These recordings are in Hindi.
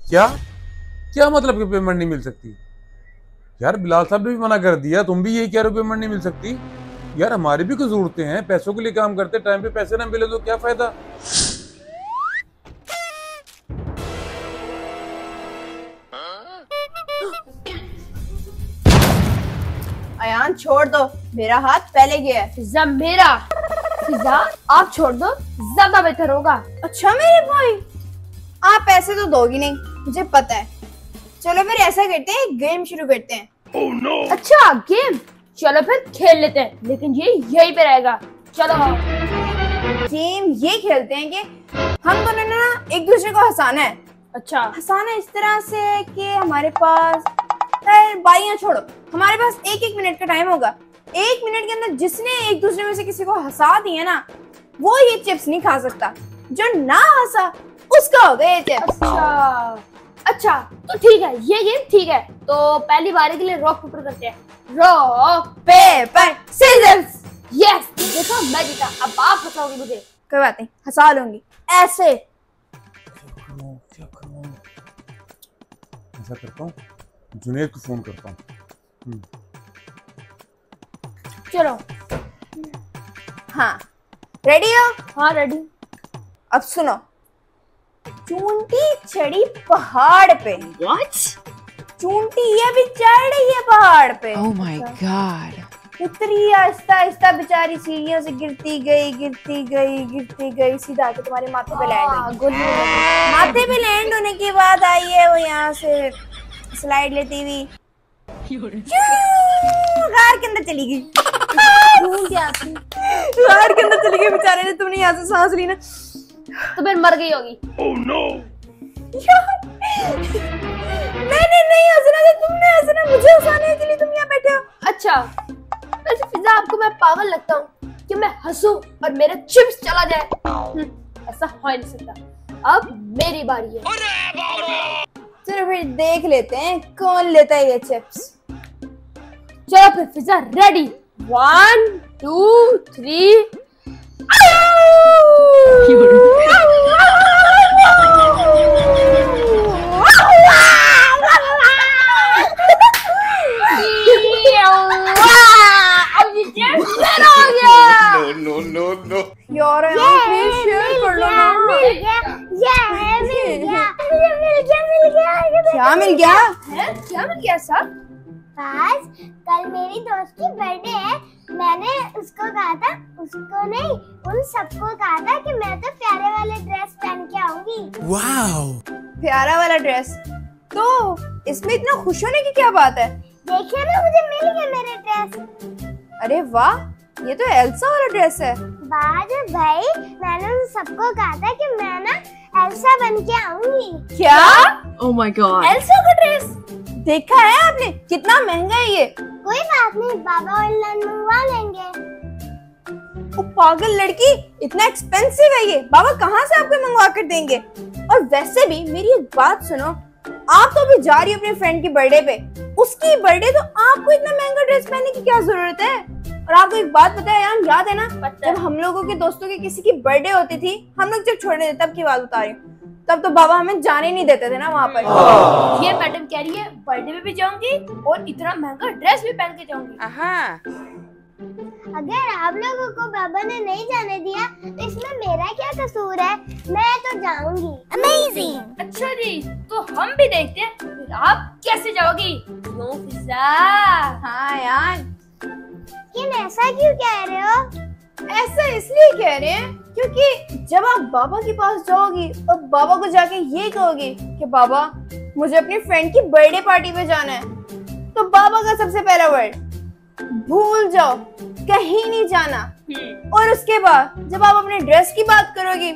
क्या क्या मतलब कि पेमेंट नहीं मिल सकती? यार बिलाल साहब ने भी मना कर दिया, तुम भी यही कह रहे हो पेमेंट नहीं मिल सकती? यार हमारी भी कुछ जरूरतें हैं, पैसों के लिए काम करते, टाइम पे पैसे ना मिले तो क्या फायदा? अयान छोड़ दो, मेरा हाथ पहले गया है। फिजा मेरा। फिजा आप छोड़ दो, ज्यादा बेहतर होगा। अच्छा मेरे भाई, आप पैसे तो दोगी नहीं, मुझे पता है। चलो फिर ऐसा करते हैं, गेम शुरू करते हैं। Oh, no. अच्छा गेम, चलो फिर खेल लेते हैं, लेकिन ये यहीं पे रहेगा। चलो गेम ये खेलते हैं कि हम दोनों ने ना एक दूसरे को हंसाना है। अच्छा हंसाना इस तरह से कि हमारे पास, खैर बारियां छोड़ो, हमारे पास 1-1 मिनट का टाइम होगा। 1 मिनट के अंदर जिसने एक दूसरे में से किसी को हंसा दिया ना, वो ये चिप्स नहीं खा सकता। जो ना हंसा उसका होगा ये चिप्स। अच्छा तो ठीक है, ये गेम ठीक है। तो पहली बारी के लिए रॉक पेपर करते हैं। Rock paper seizures. यस, देखो मैं जीता। अब आप हंसाओगे मुझे। कोई बात नहीं, हंसा लूंगी ऐसे। ऐसा करता हूँ, जुनेद को फोन करता हूँ। चलो हाँ रेडी हो? हाँ रेडी। अब सुनो, चूंटी चढ़ी पहाड़ पे। What? चूंटी ये भी चढ़ रही है पहाड़ पे। Oh my god. उतरी आहिस्ता आहिस्ता बेचारी सीढ़ियों से गिरती गई गिरती गई गिरती गई, सीधा आके तुम्हारे माथे पे लैंड हुई। माथे पे लैंड होने के बाद आई है वो यहाँ से स्लाइड लेती हुई गार के अंदर चली गई। गार के अंदर चली गई बेचारे ने। तुमने यहाँ से सांस ली ना तो फिर मर गई होगी। Oh, no. मैंने नहीं हंसना था, तुमने हंसना। मुझे हंसाने के लिए तुम यहाँ बैठे हो। अच्छा वैसे फिजा आपको मैं पागल लगता हूँ कि मैं हंसूं और मेरा चिप्स चला जाए? ऐसा हो ही नहीं सकता। अब मेरी बारी है। चलो फिर देख लेते हैं कौन लेता है ये चिप्स। चलो फिर फिजा रेडी। 1 2 3। No. यार प्लीज शेयर कर लो ना। मिल गया। क्या मिल गया? क्या मिल गया सर? बस कल मेरी दोस्त की बर्थडे है, मैंने उसको कहा था, उसको नहीं उन सबको कहा था कि मैं तो प्यारे वाले ड्रेस पहन के आऊंगी। प्यारा वाला ड्रेस? तो इसमें इतना खुश होने की क्या बात है? देखिए ना, मुझे मिल गया मेरे ड्रेस। अरे वाह, ये तो एल्सा वाला ड्रेस है। बाद भाई मैंने उन सबको कहा था कि मैं ना एल्सा बन के आऊंगी। क्या? Oh my god. एल्सा का ड्रेस देखा है आपने? कितना महंगा है ये। कोई बात नहीं, बाबा ऑनलाइन मंगवा लेंगे। वो पागल लड़की, इतना एक्सपेंसिव है ये, बाबा कहाँ से आपको मंगवा कर देंगे? और वैसे भी मेरी एक बात सुनो, आप तो अभी जा रही हो अपने फ्रेंड की बर्थडे पे, उसकी बर्थडे, तो आपको इतना महंगा ड्रेस पहनने की क्या जरूरत है? और आपको एक बात पता है यार, याद है ना जब हम लोगों के दोस्तों की किसी की बर्थडे होती थी, हम लोग जब छोड़ने थे, तब की बात बता रही हूँ, तब तो बाबा हमें जाने नहीं देते थे ना वहाँ पर। ये मैडम कह रही है बर्थडे में भी जाऊंगी और इतना महंगा ड्रेस भी पहन के जाऊंगी। अगर आप लोगों को बाबा ने नहीं जाने दिया तो इसमें मेरा क्या कसूर है? मैं तो जाऊंगी। अमेजिंग। अच्छा जी, तो हम भी देखते हैं फिर आप कैसे जाओगी। क्यों फिजा? हाँ यार, लेकिन ऐसा क्यों कह रहे हो? ऐसा इसलिए कह रहे हैं क्योंकि जब आप बाबा के पास जाओगी और बाबा को जाके ये कहोगी कि बाबा मुझे अपनी फ्रेंड की बर्थडे पार्टी पे जाना है, तो बाबा का सबसे पहला वर्ड भूल जाओ, कहीं नहीं जाना। और उसके बाद जब आप अपने ड्रेस की बात करोगी,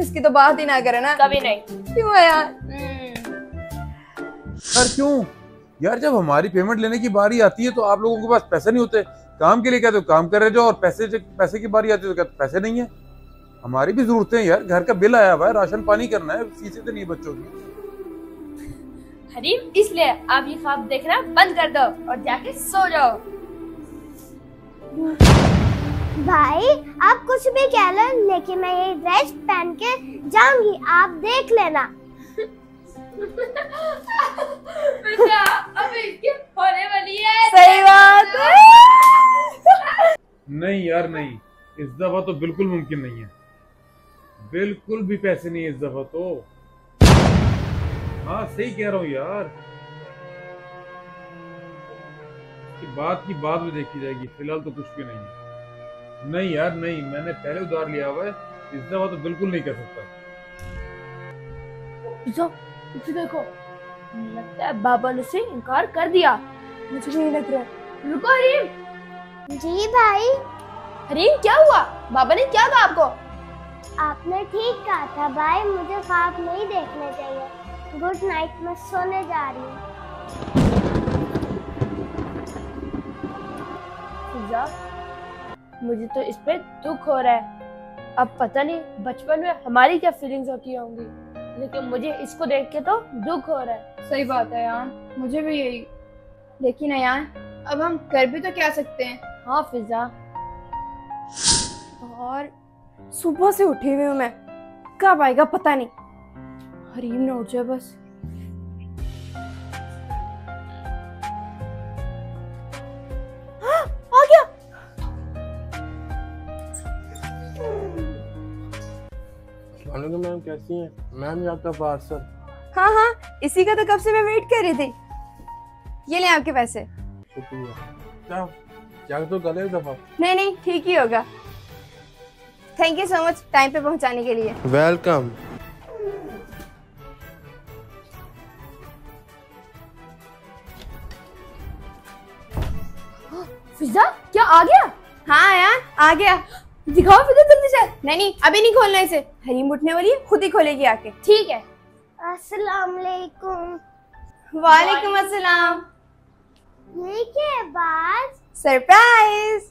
इसकी तो बात ही ना करो ना। कभी नहीं। क्यों यार? यार क्यों यार, जब हमारी पेमेंट लेने की बारी आती है तो आप लोगों के पास पैसे नहीं होते। काम के लिए कहते हो काम कर रहे जाओ, और पैसे की बारी आती है तो कहते पैसे नहीं है। हमारी भी जरूरतें हैं यार, घर का बिल आया हुआ है, राशन पानी करना है, फीसें तो नहीं बच्चों की। हरीम, इसलिए आप ये ख्वाब देखना बंद कर दो और जाके सो जाओ। भाई आप कुछ भी कह लो, लेकिन मैं ये ड्रेस पहन के जाऊंगी, आप देख लेना। फिजा अब इसकी होने वाली है। सही बात है। नहीं यार नहीं, इस दफा तो बिल्कुल मुमकिन नहीं है, बिल्कुल भी पैसे नहीं है इस दफा तो। हाँ सही कह रहा हूँ यार, बात की बात में देखी जाएगी, फिलहाल तो कुछ भी नहीं है। नहीं यार नहीं, मैंने पहले उधार लिया हुआ है, इस दफा तो बिल्कुल नहीं कर सकता। फिजा इसे देखो, लगता है बाबा ने से इनकार कर दिया। मुझे नहीं लग रहा है। रुको हरीम। जी भाई, हरीम क्या हुआ? बाबा ने क्या कहा आपको? आपने ठीक कहा था भाई, मुझे ख्वाब नहीं देखने चाहिए। गुड नाइट, मैं सोने जा रही हूँ। फिजा मुझे तो इस पे दुख हो रहा है। अब पता नहीं बचपन में हमारी क्या फीलिंग्स होती होंगी, लेकिन मुझे इसको देख के तो दुख हो रहा है। सही बात है यार, मुझे भी यही। लेकिन यार अब हम कर भी तो क्या सकते हैं। हाँ फिजा, और सुबह से उठी हुई हूँ मैं, कब आएगा पता नहीं। हरीम ना उठ जाए बस। हाँ, आ गया। मैम कैसी हैं? मैम ये आपका पार्सल। हाँ हाँ, इसी का तो कब से मैं वेट कर रही थी। ये ले आपके पैसे। शुक्रिया। क्या क्या तो गले दफा? नहीं नहीं, ठीक ही होगा। Thank you so much time पे पहुंचाने के लिए। वेलकम। फिजा क्या आ गया? हाँ यार आ गया। दिखाओ फिजा जल्दी से। नहीं नहीं, अभी नहीं खोलना इसे, हरीम उठने वाली है, खुद ही खोलेगी आके। ठीक है। अस्सलाम वालेकुम। वालेकुम अस्सलाम। ये क्या है बाज? सरप्राइज।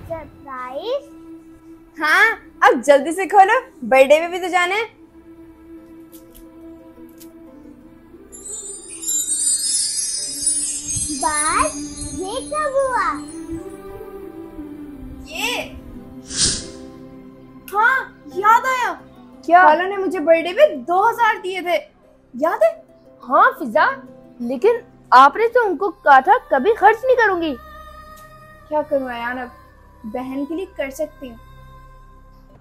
सरप्राइज? हाँ अब जल्दी से खोलो, बर्थडे में भी तो जाना है। बाज, ये कब हुआ? ये हाँ याद आया, क्या? खाला ने मुझे बर्थडे पे 2000 दिए थे, याद है? हाँ फिजा, लेकिन आपने तो उनको कहा था कभी खर्च नहीं करूंगी। क्या करूँ यार, अब बहन के लिए कर सकती हूँ।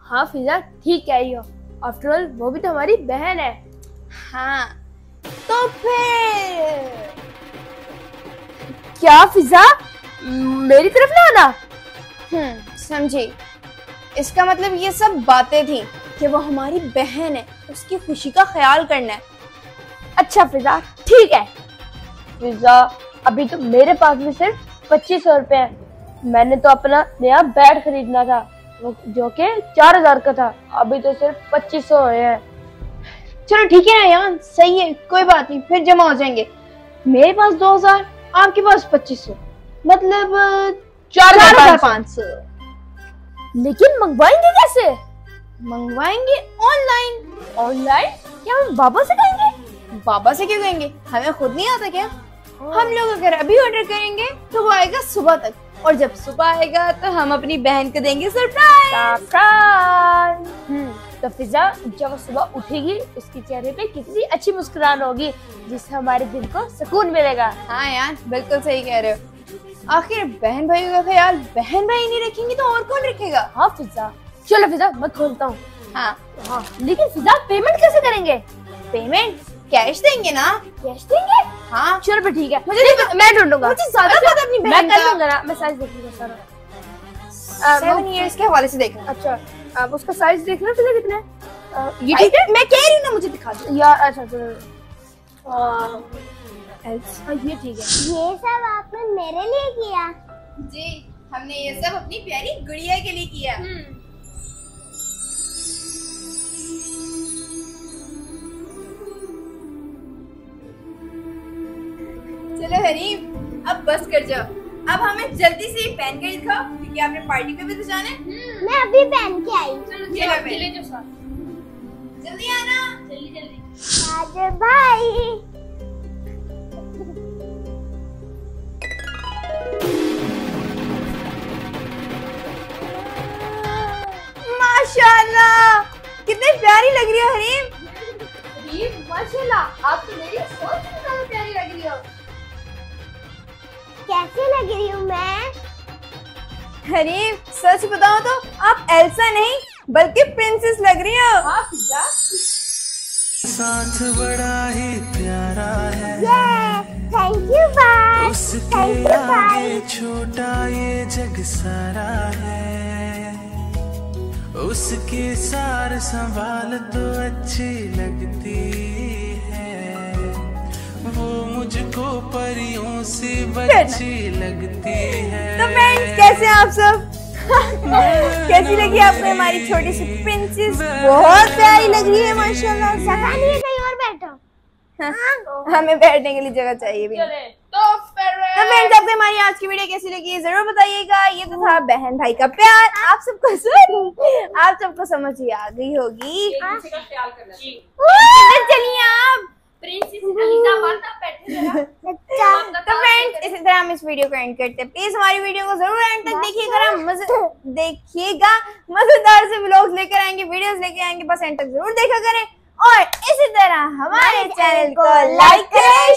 हाँ फिजा ठीक कह रही हो, आफ्टर ऑल वो भी तो हमारी बहन है। हाँ तो फिर क्या फिजा, मेरी तरफ ना आना। समझी। इसका मतलब ये सब बातें थी कि वो हमारी बहन है, उसकी खुशी का ख्याल करना है। अच्छा फिजा ठीक है। फिजा अभी तो मेरे पास भी सिर्फ 2500 रुपए है। मैंने तो अपना नया बैट खरीदना था जो कि 4000 का था, अभी तो सिर्फ 2500 है। चलो ठीक है ना यार, सही है, कोई बात नहीं, फिर जमा हो जाएंगे। मेरे पास 2000, आपके पास 2500, मतलब 4500। लेकिन मंगवाएंगे कैसे? मंगवाएंगे ऑनलाइन। ऑनलाइन? क्या हम बाबा से कहेंगे? बाबा से क्यों कहेंगे, हमें खुद नहीं आता क्या? हम लोग अगर अभी ऑर्डर करेंगे तो वो आएगा सुबह तक, और जब सुबह आएगा तो हम अपनी बहन को देंगे सरप्राइज। तो फिजा जब वो सुबह उठेगी उसके चेहरे पे कितनी अच्छी मुस्कुराहट होगी, जिससे हमारे दिल को सुकून मिलेगा। हाँ यार बिल्कुल सही कह रहे हो। आखिर बहन भाइयों का ख्याल बहन भाई नहीं रखेंगे तो और कौन रखेगा? हाँ फिजा, चलो फिजा मैं खोलता हूँ। हाँ लेकिन फिजा पेमेंट कैसे करेंगे? पेमेंट कैश देंगे ना। कैश देंगे? हाँ चलो फिर ठीक है, मुझे मैं ढूंढूंगा। मुझे ज्यादा पता अपनी मैं बहन कर का। दूंगा ना, मैं साइज देख लूंगा सारा। 7 इयर्स के हवाले से देखना। अच्छा अब उसका साइज देखना फिजा कितना है। ये ठीक है, मैं कह रही हूँ ना, मुझे दिखा दो यार। अच्छा चलो, ये ठीक है। ये सब आपने मेरे लिए किया? जी, हमने ये सब अपनी प्यारी गुड़िया के लिए किया। चलो हरीम अब बस कर जाओ, अब हमें जल्दी से पेन कार्ड दिखाओ क्योंकि आपने पार्टी पे भी तो जाना है। मैं अभी पहन के आई। चलो पहले जल्दी आना। राजू भाई, माशाल्लाह कितनी प्यारी लग रही है हरीम। हनीफ माशाल्लाह, आप तो मेरी सोच से ज्यादा प्यारी लग रही हो। कैसे लग रही हूँ मैं? हनीफ सच बताओ तो आप एल्सा नहीं बल्कि प्रिंसेस लग रही हो। हाँ फिजा, साथ बड़ा ही प्यारा है, थैंक यू बाय। उसके आगे छोटा ये जग सारा है, उसके सार संभाल तो अच्छी लगती है, वो मुझको परियों से बच्ची लगती है। तो फ्रेंड्स कैसे हैं आप सब? कैसी लगी आपको हमारी छोटी सी प्रिंसेस? बहुत प्यारी लग रही है माशाल्लाह। जगह नहीं है, कहीं और बैठो। हमें बैठने के लिए जगह चाहिए भी। चले तो फिर तो फ्रेंड्स आपको हमारी आज की वीडियो कैसी लगी जरूर बताइएगा। ये तो था बहन भाई का प्यार। आप सबको समझ ही आ गई होगी। किसी का ख्याल करना जी। चलिए आप प्रिंसेस अलीजा माता बैठे जरा। तो फ्रेंड्स इसी तरह हम इस वीडियो को एंड करते हैं। प्लीज हमारी वीडियो को जरूर एंड तक देखिएगा। मजेदार से व्लॉग्स लेकर आएंगे, वीडियोस लेकर आएंगे, बस एंड तक जरूर देखा करें। और इसी तरह हमारे चैनल को लाइक करें,